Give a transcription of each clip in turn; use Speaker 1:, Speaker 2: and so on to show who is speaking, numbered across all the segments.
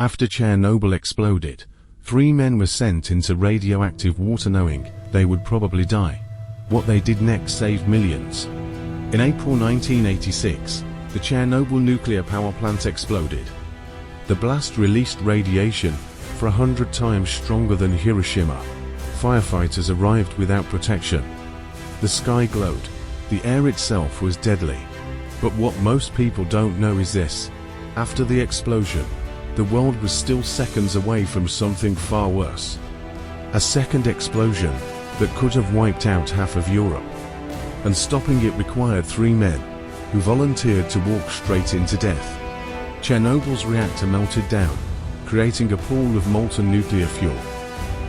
Speaker 1: After Chernobyl exploded, 3 men were sent into radioactive water knowing they would probably die. What they did next saved millions. In April 1986, the Chernobyl nuclear power plant exploded. The blast released radiation for 100 times stronger than Hiroshima. Firefighters arrived without protection. The sky glowed. The air itself was deadly. But what most people don't know is this. After the explosion, the world was still seconds away from something far worse. A second explosion that could have wiped out half of Europe. And stopping it required 3 men, who volunteered to walk straight into death. Chernobyl's reactor melted down, creating a pool of molten nuclear fuel.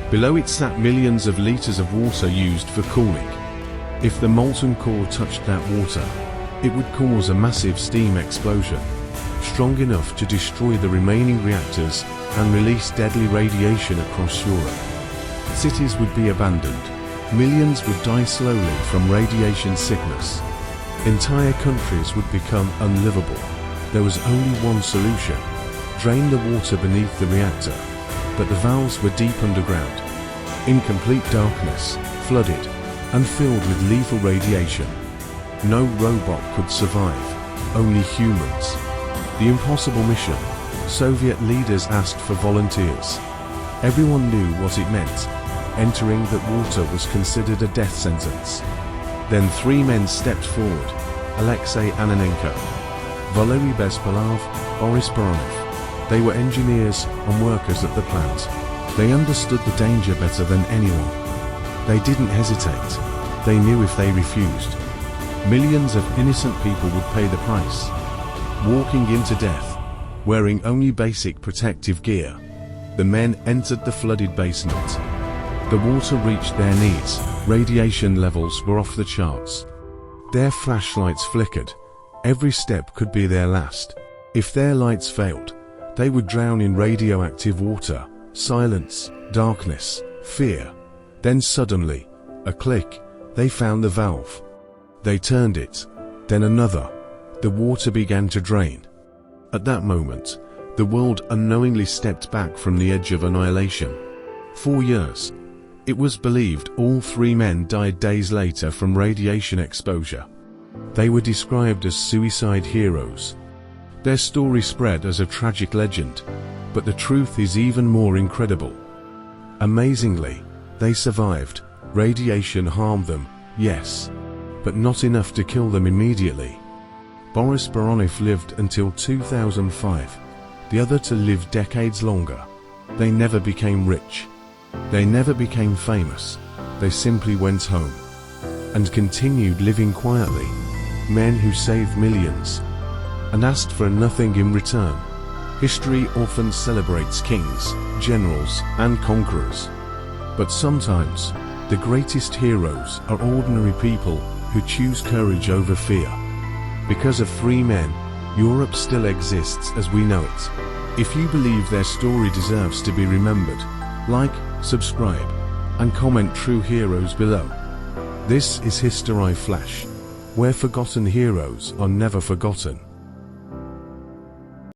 Speaker 1: Below it sat millions of liters of water used for cooling. If the molten core touched that water, it would cause a massive steam explosion, strong enough to destroy the remaining reactors and release deadly radiation across Europe. Cities would be abandoned. Millions would die slowly from radiation sickness. Entire countries would become unlivable. There was only one solution: drain the water beneath the reactor. But the valves were deep underground, in complete darkness, flooded, and filled with lethal radiation. No robot could survive, only humans. The impossible mission. Soviet leaders asked for volunteers. Everyone knew what it meant. Entering that water was considered a death sentence. Then 3 men stepped forward: Alexei Ananenko, Valery Bespalov, Boris Baronov. They were engineers and workers at the plant. They understood the danger better than anyone. They didn't hesitate. They knew if they refused, millions of innocent people would pay the price. Walking into death, wearing only basic protective gear, the men entered the flooded basement. The water reached their knees. Radiation levels were off the charts. Their flashlights flickered. Every step could be their last. If their lights failed, they would drown in radioactive water. Silence, darkness, fear. Then suddenly, a click, they found the valve. They turned it, then another. The water began to drain. At that moment, the world unknowingly stepped back from the edge of annihilation. 4 years. It was believed all 3 men died days later from radiation exposure. They were described as suicide heroes. Their story spread as a tragic legend, but the truth is even more incredible. Amazingly, they survived. Radiation harmed them, yes, but not enough to kill them immediately. Boris Baronov lived until 2005, the other to live decades longer. They never became rich. They never became famous. They simply went home and continued living quietly. Men who saved millions and asked for nothing in return. History often celebrates kings, generals, and conquerors. But sometimes, the greatest heroes are ordinary people who choose courage over fear. Because of 3 men, Europe still exists as we know it. If you believe their story deserves to be remembered, like, subscribe, and comment true heroes below. This is HistoryFlash, where forgotten heroes are never forgotten.